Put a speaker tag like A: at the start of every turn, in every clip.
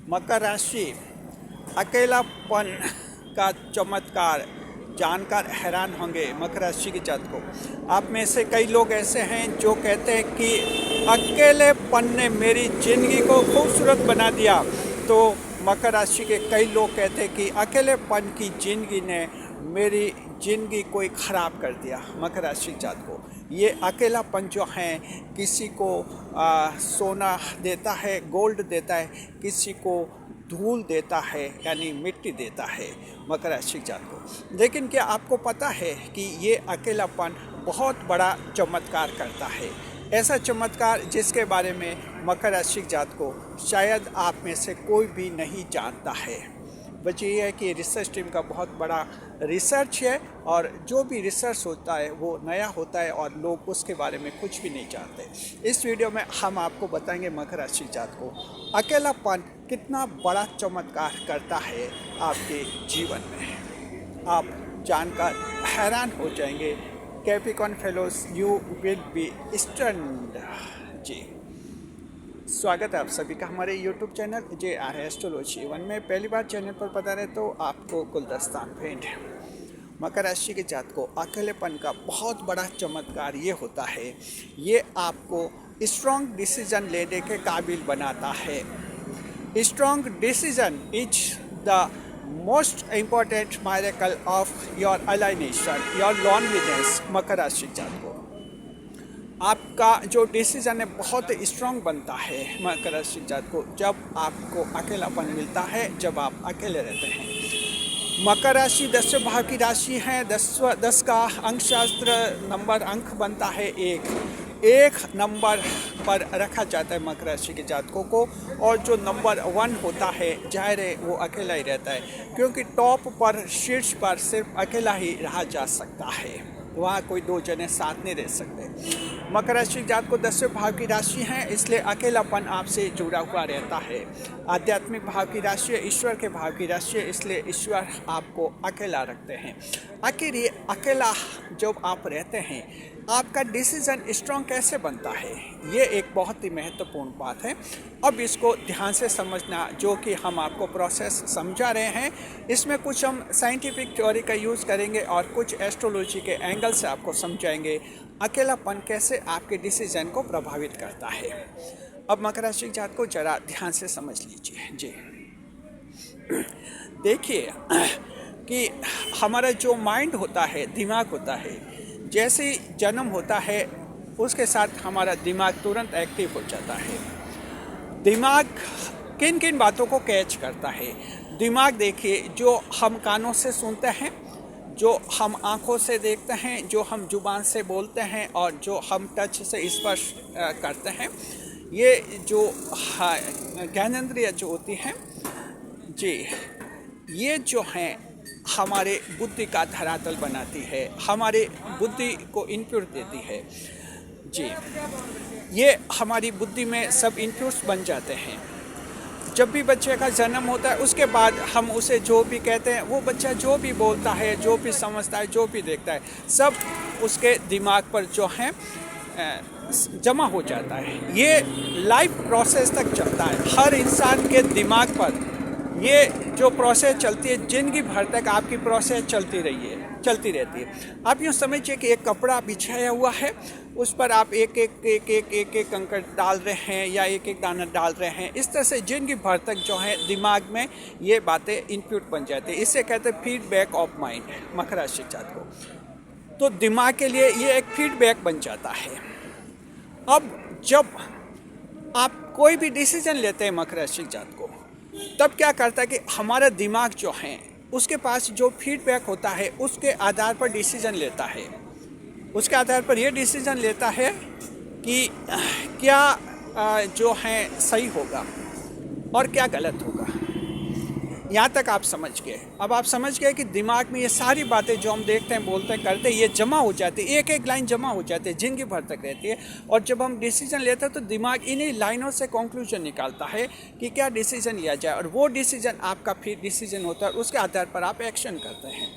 A: मकर राशि अकेलापन का चमत्कार जानकर हैरान होंगे। मकर राशि के जातकों, आप में से कई लोग ऐसे हैं जो कहते हैं कि अकेलेपन ने मेरी ज़िंदगी को खूबसूरत बना दिया। तो मकर राशि के कई लोग कहते हैं कि अकेलेपन की ज़िंदगी ने मेरी ज़िंदगी को ही ख़राब कर दिया। मकर राशि के जातकों, ये अकेलापन जो है किसी को सोना देता है, गोल्ड देता है, किसी को धूल देता है यानी मिट्टी देता है। मकर राशि के जातकों, लेकिन क्या आपको पता है कि ये अकेलापन बहुत बड़ा चमत्कार करता है। ऐसा चमत्कार जिसके बारे में मकर राशि के जातकों शायद आप में से कोई भी नहीं जानता है। वजह यह है कि रिसर्च टीम का बहुत बड़ा रिसर्च है और जो भी रिसर्च होता है वो नया होता है और लोग उसके बारे में कुछ भी नहीं जानते। इस वीडियो में हम आपको बताएंगे मकर राशि जात को अकेलापन कितना बड़ा चमत्कार करता है आपके जीवन में। आप जानकर हैरान हो जाएंगे। Capricorn fellows, you will be stunned. जी, स्वागत है आप सभी का हमारे YouTube चैनल JR एस्ट्रोलॉजी 1 में। पहली बार चैनल पर पता रहे तो आपको गुलदस्ता भेंट। मकर राशि के जातकों, अकेलेपन का बहुत बड़ा चमत्कार ये होता है, ये आपको स्ट्रॉन्ग डिसीजन लेने के काबिल बनाता है। Strong decision is the most important miracle of your alienation, your loneliness. मकर राशि के जातकों, आपका जो डिसीजन है बहुत स्ट्रांग बनता है मकर राशि जात को जब आपको अकेलापन मिलता है, जब आप अकेले रहते हैं। मकर राशि 10वें भाव की राशि है। 10 का अंक शास्त्र नंबर अंक बनता है एक नंबर पर रखा जाता है मकर राशि के जातकों को। और जो नंबर 1 होता है जाहिर है वो अकेला ही रहता है, क्योंकि टॉप पर शीर्ष पर सिर्फ अकेला ही रहा जा सकता है, वहाँ कोई दो जने साथ नहीं रह सकते। मकर राशि जात को 10वें भाव की राशि है, इसलिए अकेलापन आपसे जुड़ा हुआ रहता है। आध्यात्मिक भाव की राशि है, ईश्वर के भाव की राशि है, इसलिए ईश्वर आपको अकेला रखते हैं। आखिर ये अकेला जब आप रहते हैं आपका डिसीजन स्ट्रॉन्ग कैसे बनता है, ये एक बहुत ही महत्वपूर्ण बात है। अब इसको ध्यान से समझना, जो कि हम आपको प्रोसेस समझा रहे हैं। इसमें कुछ हम साइंटिफिक थ्योरी का यूज़ करेंगे और कुछ एस्ट्रोलॉजी के एंगल से आपको समझाएंगे अकेलापन कैसे आपके डिसीजन को प्रभावित करता है। अब मकर राशि जात को जरा ध्यान से समझ लीजिए। जी, देखिए कि हमारा जो माइंड होता है, दिमाग होता है, जैसे ही जन्म होता है उसके साथ हमारा दिमाग तुरंत एक्टिव हो जाता है। दिमाग किन किन बातों को कैच करता है? दिमाग देखिए, जो हम कानों से सुनते हैं, जो हम आँखों से देखते हैं, जो हम जुबान से बोलते हैं और जो हम टच से स्पर्श करते हैं, ये जो ज्ञानेंद्रिय जो होती हैं जी, ये जो हैं हमारे बुद्धि का धरातल बनाती है, हमारे बुद्धि को इनपुट देती है। जी, ये हमारी बुद्धि में सब इनपुट्स बन जाते हैं। जब भी बच्चे का जन्म होता है उसके बाद हम उसे जो भी कहते हैं, वो बच्चा जो भी बोलता है, जो भी समझता है, जो भी देखता है, सब उसके दिमाग पर जो है जमा हो जाता है। ये लाइफ प्रोसेस तक चलता है। हर इंसान के दिमाग पर ये जो प्रोसेस चलती है, जिंदगी भर तक आपकी प्रोसेस चलती रहती है। आप यूँ समझिए कि एक कपड़ा बिछाया हुआ है, उस पर आप एक कंकड़ डाल रहे हैं या एक दाना डाल रहे हैं। इस तरह से जिंदगी भर तक जो है दिमाग में ये बातें इनपुट बन जाती है। इसे कहते हैं फीडबैक ऑफ माइंड, मकर राशि जात को। तो दिमाग के लिए ये एक फीडबैक बन जाता है। अब जब आप कोई भी डिसीजन लेते हैं मकर राशि जात को, तब क्या करता है कि हमारा दिमाग जो है उसके पास जो फीडबैक होता है उसके आधार पर डिसीजन लेता है। उसके आधार पर ये डिसीजन लेता है कि क्या जो है सही होगा और क्या गलत होगा। यहाँ तक आप समझ गए। अब आप समझ गए कि दिमाग में ये सारी बातें जो हम देखते हैं, बोलते हैं, करते हैं, ये जमा हो जाती है, एक लाइन जमा हो जाती है, जिंदगी भर तक रहती है। और जब हम डिसीजन लेते हैं तो दिमाग इन्हीं लाइनों से कंक्लूजन निकालता है कि क्या डिसीजन लिया जाए, और वो डिसीजन आपका फिर डिसीजन होता है, उसके आधार पर आप एक्शन करते हैं।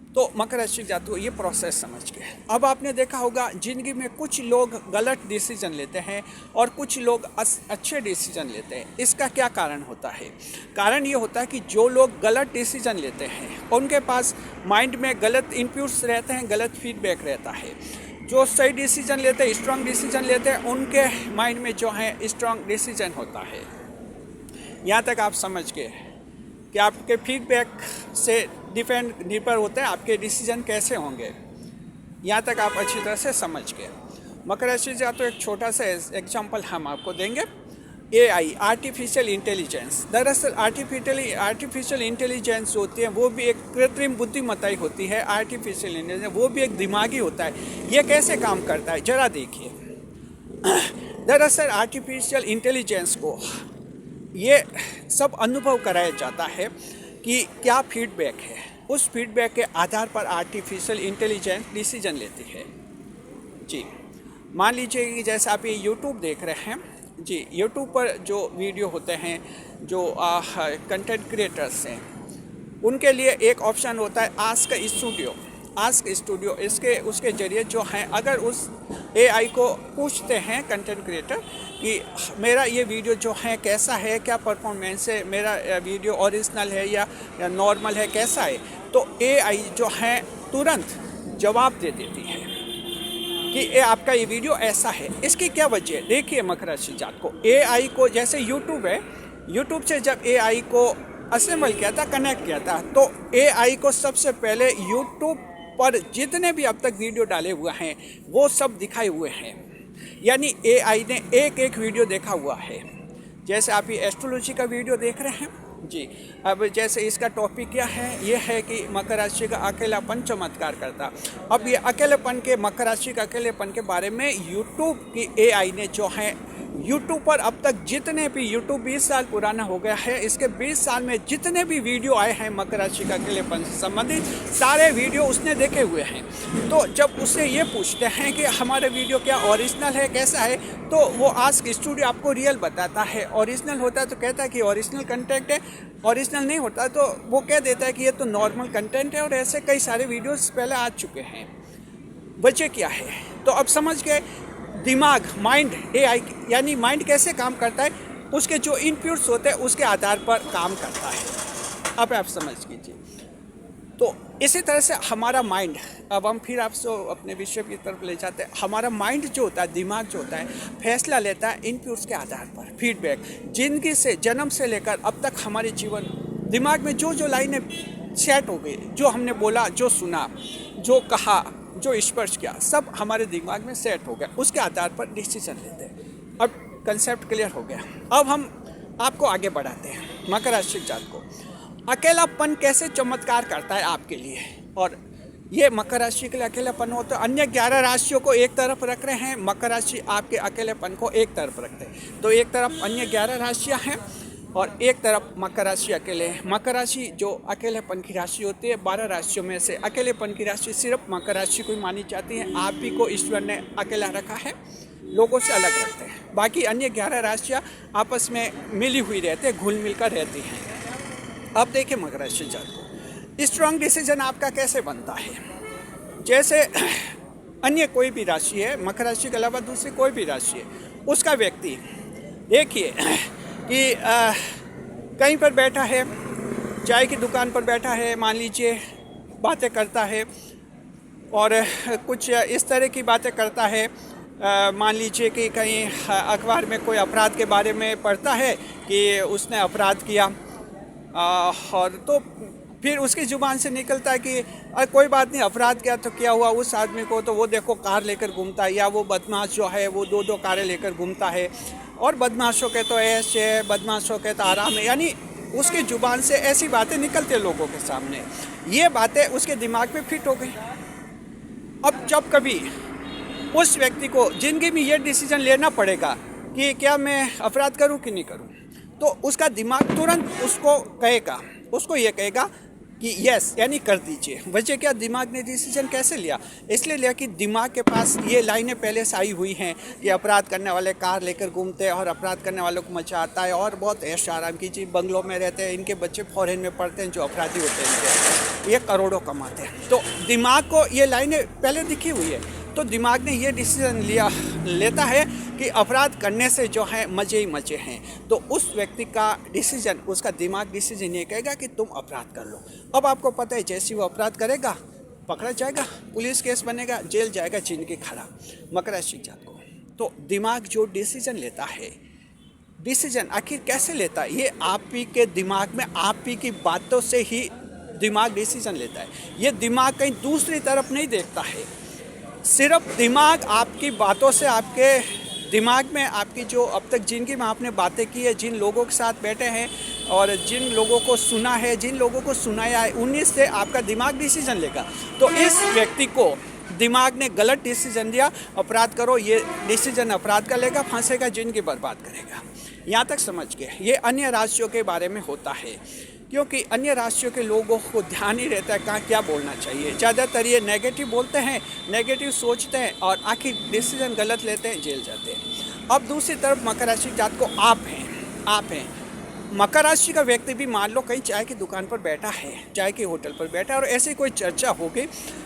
A: तो मकर राशि जातकों ये प्रोसेस समझ के, अब आपने देखा होगा ज़िंदगी में कुछ लोग गलत डिसीजन लेते हैं और कुछ लोग अच्छे डिसीजन लेते हैं। इसका क्या कारण होता है? कारण ये होता है कि जो लोग गलत डिसीजन लेते हैं उनके पास माइंड में गलत इनपुट्स रहते हैं, गलत फीडबैक रहता है। जो सही डिसीजन लेते हैं, स्ट्रांग डिसीजन लेते हैं, उनके माइंड में जो है स्ट्रांग डिसीजन होता है। यहाँ तक आप समझ गए कि आपके फीडबैक से निर्भर होते हैं आपके डिसीजन कैसे होंगे। यहाँ तक आप अच्छी तरह से समझ गए। मकर राशि का तो एक छोटा सा एग्जांपल हम आपको देंगे। AI आर्टिफिशियल इंटेलिजेंस, दरअसल आर्टिफिशियल इंटेलिजेंस होती है वो भी एक कृत्रिम बुद्धिमत्ता ही होती है। आर्टिफिशियल इंटेलिजेंस वो भी एक दिमागी होता है। ये कैसे काम करता है ज़रा देखिए। दरअसल आर्टिफिशियल इंटेलिजेंस को ये सब अनुभव कराया जाता है कि क्या फीडबैक है। उस फीडबैक के आधार पर आर्टिफिशियल इंटेलिजेंस डिसीजन लेती है। जी, मान लीजिए कि जैसे आप ये यूट्यूब देख रहे हैं जी, यूट्यूब पर जो वीडियो होते हैं, जो कंटेंट क्रिएटर्स हैं, उनके लिए एक ऑप्शन होता है आस्क स्टूडियो। उसके ज़रिए जो है, अगर उस AI को पूछते हैं कंटेंट क्रिएटर कि मेरा ये वीडियो जो है कैसा है, क्या परफॉर्मेंस है, मेरा वीडियो ओरिजिनल है या नॉर्मल है, कैसा है, तो AI जो है तुरंत जवाब दे देती है कि आपका ये वीडियो ऐसा है। इसकी क्या वजह है? देखिए मकर राशि जातकों, AI को जैसे यूट्यूब है, यूट्यूब से जब AI को असेंबल किया था, कनेक्ट किया था, तो AI को सबसे पहले यूट्यूब पर जितने भी अब तक वीडियो डाले हुए हैं वो सब दिखाए हुए हैं। यानी AI ने एक एक वीडियो देखा हुआ है। जैसे आप ये एस्ट्रोलॉजी का वीडियो देख रहे हैं जी। अब जैसे इसका टॉपिक क्या है, ये है कि मकर राशि का अकेलापन चमत्कार करता। अब ये अकेलेपन के, मकर राशि का अकेलेपन के बारे में यूट्यूब की AI ने जो है, यूट्यूब पर अब तक जितने भी, यूट्यूब 20 साल पुराना हो गया है, इसके 20 साल में जितने भी वीडियो आए हैं मकर राशि का अकेलेपन से संबंधित, सारे वीडियो उसने देखे हुए हैं। तो जब उससे ये पूछते हैं कि हमारा वीडियो क्या ओरिजिनल है, कैसा है, तो वो आस्क स्टूडियो आपको रियल बताता है। ओरिजिनल होता है तो कहता है कि ओरिजिनल कंटेंट है, ओरिजिनल नहीं होता तो वो कह देता है कि ये तो नॉर्मल कंटेंट है। और ऐसे कई सारे वीडियोस पहले आ चुके हैं। वजह क्या है? तो अब समझ गए दिमाग, माइंड, AI यानी माइंड कैसे काम करता है, उसके जो इनपुट्स होते हैं उसके आधार पर काम करता है। अब आप समझ लीजिए। तो इसी तरह से हमारा माइंड, अब हम फिर आपसे अपने विषय की तरफ ले जाते हैं। हमारा माइंड जो होता है, दिमाग जो होता है, फैसला लेता है इनपुट्स के आधार पर। फीडबैक जिंदगी से, जन्म से लेकर अब तक हमारे जीवन, दिमाग में जो जो लाइनें सेट हो गई, जो हमने बोला, जो सुना, जो कहा, जो स्पर्श किया, सब हमारे दिमाग में सेट हो गया। उसके आधार पर डिसीजन लेते हैं। अब कंसेप्ट क्लियर हो गया। अब हम आपको आगे बढ़ाते हैं। मकर राशि जातकों, अकेलापन कैसे चमत्कार करता है आपके लिए। और ये मकर राशि के लिए अकेलापन हो तो अन्य 11 राशियों को एक तरफ रख रहे हैं, मकर राशि आपके अकेलेपन को एक तरफ रखते हैं। तो एक तरफ अन्य 11 राशियाँ हैं और एक तरफ मकर राशि अकेले है। मकर राशि जो अकेलेपन की राशि होती है, 12 राशियों में से अकेलेपन की राशि सिर्फ मकर राशि को ही मानी जाती है। आप ही को ईश्वर ने अकेला रखा है, लोगों से अलग रखते हैं। बाकी अन्य 11 राशियाँ आपस में मिली हुई रहती है, घुल मिल कर रहती हैं। अब देखिए मकर राशि जातकों, स्ट्रॉन्ग डिसीजन आपका कैसे बनता है। जैसे अन्य कोई भी राशि है, मकर राशि के अलावा दूसरी कोई भी राशि है, उसका व्यक्ति देखिए कि कहीं पर बैठा है, चाय की दुकान पर बैठा है, मान लीजिए बातें करता है और कुछ इस तरह की बातें करता है। मान लीजिए कि कहीं अखबार में कोई अपराध के बारे में पढ़ता है कि उसने अपराध किया, और तो फिर उसकी ज़ुबान से निकलता है कि कोई बात नहीं, अपराध किया तो क्या हुआ, उस आदमी को तो वो देखो कार लेकर घूमता है, या वो बदमाश जो है वो 2-2 कारें लेकर घूमता है, और बदमाशों के तो ऐसे है, बदमाशों के तो आराम है। यानी उसकी ज़ुबान से ऐसी बातें निकलती है लोगों के सामने। ये बातें उसके दिमाग में फिट हो गई। अब जब कभी उस व्यक्ति को ज़िंदगी में ये डिसीजन लेना पड़ेगा कि क्या मैं अपराध करूं कि नहीं करूं, तो उसका दिमाग तुरंत उसको कहेगा, उसको ये कहेगा कि यस यानी कर दीजिए। वजह क्या, दिमाग ने डिसीजन कैसे लिया, इसलिए लिया कि दिमाग के पास ये लाइनें पहले से आई हुई हैं कि अपराध करने वाले कार लेकर घूमते हैं और अपराध करने वालों को मचा आता है और बहुत ऐश आराम की चीज़ बंगलों में रहते हैं, इनके बच्चे फॉरेन में पढ़ते हैं जो अपराधी होते हैं इनके, ये करोड़ों कमाते हैं। तो दिमाग को ये लाइनें पहले दिखी हुई है, तो दिमाग ने ये डिसीजन लेता है कि अपराध करने से जो है मज़े ही मज़े हैं। तो उस व्यक्ति का डिसीजन, उसका दिमाग डिसीजन ये कहेगा कि तुम अपराध कर लो। अब आपको पता है जैसे वो अपराध करेगा पकड़ा जाएगा, पुलिस केस बनेगा, जेल जाएगा, जिंदगी खराब। मकर राशि जात को तो दिमाग जो डिसीजन लेता है, डिसीजन आखिर कैसे लेता है, ये आप ही के दिमाग में आप ही की बातों से ही दिमाग डिसीजन लेता है। ये दिमाग कहीं दूसरी तरफ नहीं देखता है, सिर्फ दिमाग आपकी बातों से, आपके दिमाग में आपकी जो अब तक जिंदगी में आपने बातें की है, जिन लोगों के साथ बैठे हैं और जिन लोगों को सुना है, जिन लोगों को सुनाया है, उन्हीं से आपका दिमाग डिसीजन लेगा। तो इस व्यक्ति को दिमाग ने गलत डिसीजन दिया, अपराध करो, ये डिसीजन अपराध का लेगा, फंसेगा, जिंदगी बर्बाद करेगा। यहाँ तक समझ गए। ये अन्य राशियों के बारे में होता है, क्योंकि अन्य राशियों के लोगों को ध्यान ही रहता है कहाँ क्या बोलना चाहिए। ज़्यादातर ये नेगेटिव बोलते हैं, नेगेटिव सोचते हैं और आखिर डिसीजन गलत लेते हैं, जेल जाते हैं। अब दूसरी तरफ मकर राशि जात को आप हैं। मकर राशि का व्यक्ति भी मान लो कहीं चाय की दुकान पर बैठा है, चाय के होटल पर बैठा है और ऐसी कोई चर्चा होगी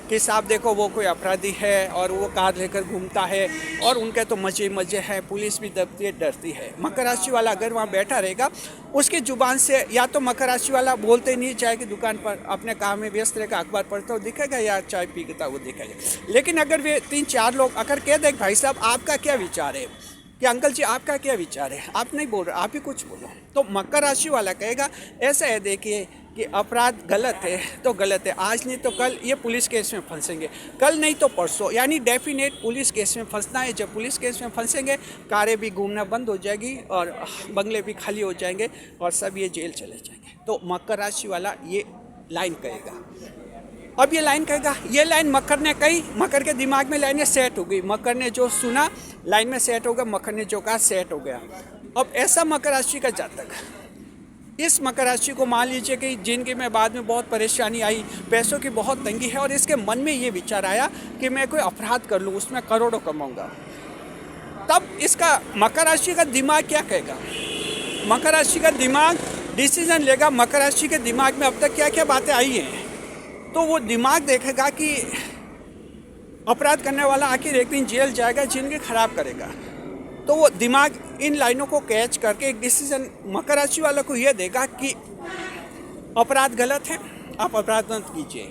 A: कि साहब देखो वो कोई अपराधी है और वो कार लेकर घूमता है और उनके तो मज़े हैं, पुलिस भी दबती है, डरती है। मकर राशि वाला अगर वहाँ बैठा रहेगा, उसकी ज़ुबान से या तो मकर राशि वाला बोलते नहीं चाय की दुकान पर, अपने काम में व्यस्त रहेगा, अखबार पढ़ता हुआ दिखेगा या चाय पीता हुआ दिखेगा। लेकिन अगर वे 3-4 लोग अगर कह दें भाई साहब आपका क्या विचार है, कि अंकल जी आपका क्या विचार है, आप नहीं बोल रहे, आप ही कुछ बोलो, तो मकर राशि वाला कहेगा ऐसा है देखिए कि अपराध गलत है तो गलत है, आज नहीं तो कल ये पुलिस केस में फंसेंगे, कल नहीं तो परसों, यानी डेफिनेट पुलिस केस में फंसना है। जब पुलिस केस में फंसेंगे कारें भी घूमना बंद हो जाएगी और बंगले भी खाली हो जाएंगे और सब ये जेल चले जाएंगे। तो मकर राशि वाला ये लाइन कहेगा। अब ये लाइन कहेगा, ये लाइन मकर ने कही, मकर के दिमाग में लाइनें सेट हो गई, मकर ने जो सुना लाइन में सेट हो गया, मकर ने जो कहा सेट हो गया। अब ऐसा मकर राशि का जातक, इस मकर राशि को मान लीजिए कि जिंदगी में बाद में बहुत परेशानी आई, पैसों की बहुत तंगी है और इसके मन में ये विचार आया कि मैं कोई अपराध कर लूँ, उसमें करोड़ों कमाऊँगा। तब इसका मकर राशि का दिमाग क्या कहेगा, मकर राशि का दिमाग डिसीजन लेगा। मकर राशि के दिमाग में अब तक क्या क्या बातें आई हैं, तो वो दिमाग देखेगा कि अपराध करने वाला आखिर एक दिन जेल जाएगा, जिंदगी खराब करेगा। तो वो दिमाग इन लाइनों को कैच करके एक डिसीजन मकर राशि वालों को यह देगा कि अपराध गलत है, आप अपराध मत कीजिए,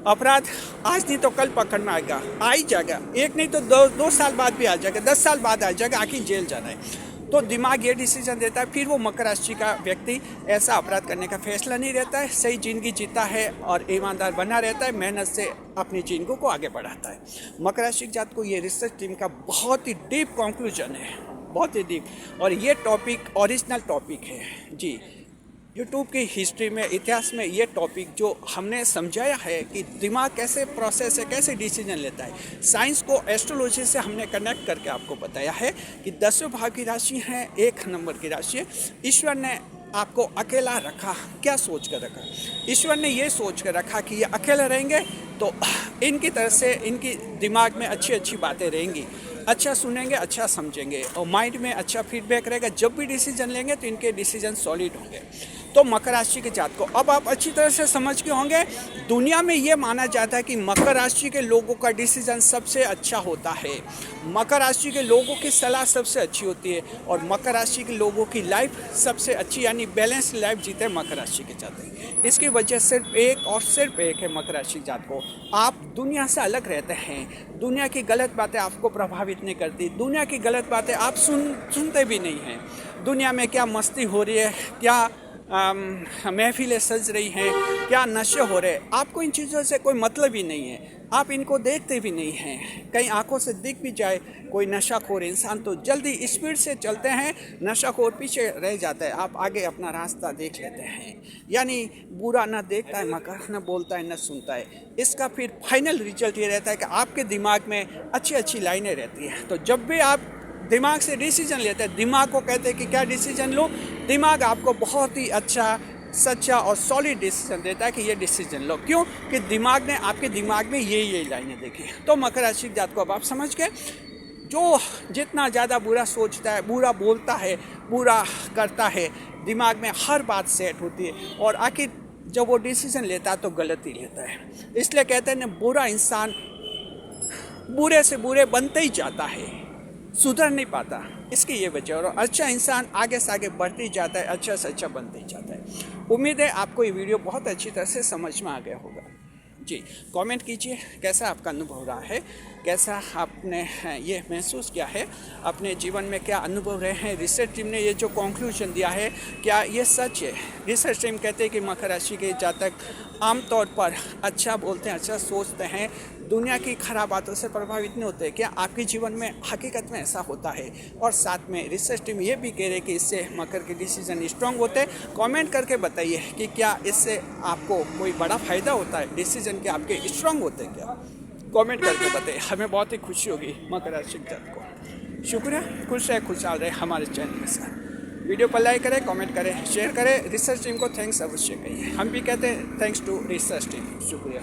A: अपराध आज नहीं तो कल पकड़ में आएगा, आ ही जाएगा, एक नहीं तो दो साल बाद भी आ जाएगा, 10 साल बाद आ जाएगा, आखिर जेल जाना है। तो दिमाग ये डिसीजन देता है। फिर वो मकर राशि का व्यक्ति ऐसा अपराध करने का फैसला नहीं रहता है, सही जिंदगी जीता है और ईमानदार बना रहता है, मेहनत से अपनी जिंदगी को आगे बढ़ाता है। मकर राशि जात को ये रिसर्च टीम का बहुत ही डीप कंक्लूजन है, बहुत ही डीप, और ये टॉपिक ओरिजिनल टॉपिक है जी। यूट्यूब की हिस्ट्री में, इतिहास में ये टॉपिक जो हमने समझाया है कि दिमाग कैसे प्रोसेस है, कैसे डिसीजन लेता है, साइंस को एस्ट्रोलॉजी से हमने कनेक्ट करके आपको बताया है कि 10वें भाव की राशि है, 1 नंबर की राशि है। ईश्वर ने आपको अकेला रखा, क्या सोच कर रखा, ईश्वर ने ये सोच कर रखा कि ये अकेले रहेंगे तो इनकी तरफ से इनकी दिमाग में अच्छी अच्छी बातें रहेंगी, अच्छा सुनेंगे, अच्छा समझेंगे और माइंड में अच्छा फीडबैक रहेगा। जब भी डिसीजन लेंगे तो इनके डिसीजन सॉलिड होंगे। तो मकर राशि के जात को अब आप अच्छी तरह से समझ के होंगे, दुनिया में ये माना जाता है कि मकर राशि के लोगों का डिसीजन सबसे अच्छा होता है, मकर राशि के लोगों की सलाह सबसे अच्छी होती है और मकर राशि के लोगों की लाइफ सबसे अच्छी यानी बैलेंस लाइफ जीते मकर राशि के जात। इसकी वजह सिर्फ एक है मकर राशि जात को, आप दुनिया से अलग रहते हैं, दुनिया की गलत बातें आपको प्रभावित नहीं करती, दुनिया की गलत बातें आप सुनते भी नहीं हैं। दुनिया में क्या मस्ती हो रही है, क्या महफिलें सज रही हैं, क्या नशे हो रहे हैं, आपको इन चीज़ों से कोई मतलब ही नहीं है, आप इनको देखते भी नहीं हैं। कहीं आंखों से दिख भी जाए कोई नशाखोर इंसान तो जल्दी स्पीड से चलते हैं, नशाखोर पीछे रह जाता है, आप आगे अपना रास्ता देख लेते हैं। यानी बुरा ना देखता है मकर, न बोलता है न सुनता है। इसका फिर फाइनल रिजल्ट ये रहता है कि आपके दिमाग में अच्छी अच्छी लाइनें रहती हैं। तो जब भी आप दिमाग से डिसीजन लेते हैं, दिमाग को कहते हैं कि क्या डिसीजन लो, दिमाग आपको बहुत ही अच्छा सच्चा और सॉलिड डिसीजन देता है कि ये डिसीजन लो। क्यों? कि दिमाग ने आपके दिमाग में ये लाइनें देखी। तो मकर राशि के जातकों अब आप समझ गए, जो जितना ज़्यादा बुरा सोचता है, बुरा बोलता है, बुरा करता है, दिमाग में हर बात सेट होती है और आखिर जब वो डिसीजन लेता है तो गलती लेता है। इसलिए कहते हैं ना, बुरा इंसान बुरे से बुरे बनते ही जाता है, सुधर नहीं पाता। इसकी ये वजह, और अच्छा इंसान आगे से आगे बढ़ते ही जाता है, अच्छा से अच्छा बनते ही जाता है। उम्मीद है आपको ये वीडियो बहुत अच्छी तरह से समझ में आ गया होगा। जी, कमेंट कीजिए कैसा आपका अनुभव रहा है, कैसा आपने ये महसूस किया है, अपने जीवन में क्या अनुभव रहे हैं। रिसर्च टीम ने ये जो कंक्लूजन दिया है, क्या ये सच है? रिसर्च टीम कहते हैं कि मकर राशि के जातक आमतौर पर अच्छा बोलते हैं, अच्छा सोचते हैं, दुनिया की खराब बातों से प्रभावित नहीं होते। क्या आपके जीवन में हकीकत में ऐसा होता है? और साथ में रिसर्च टीम ये भी कह रहे हैं कि इससे मकर के डिसीजन स्ट्रांग होते हैं। कमेंट करके बताइए कि क्या इससे आपको कोई बड़ा फ़ायदा होता है, डिसीजन के आपके स्ट्रांग होते हैं क्या? कमेंट करके बताइए, हमें बहुत ही खुशी होगी मकर राशि के जातकों को। शुक्रिया, खुश रहे, खुशहाल रहे हमारे चैनल के साथ। वीडियो पर लाइक करें, कमेंट करें, शेयर करें। रिसर्च टीम को थैंक्स अवश्य कहिए। हम भी कहते हैं थैंक्स टू रिसर्च टीम। शुक्रिया।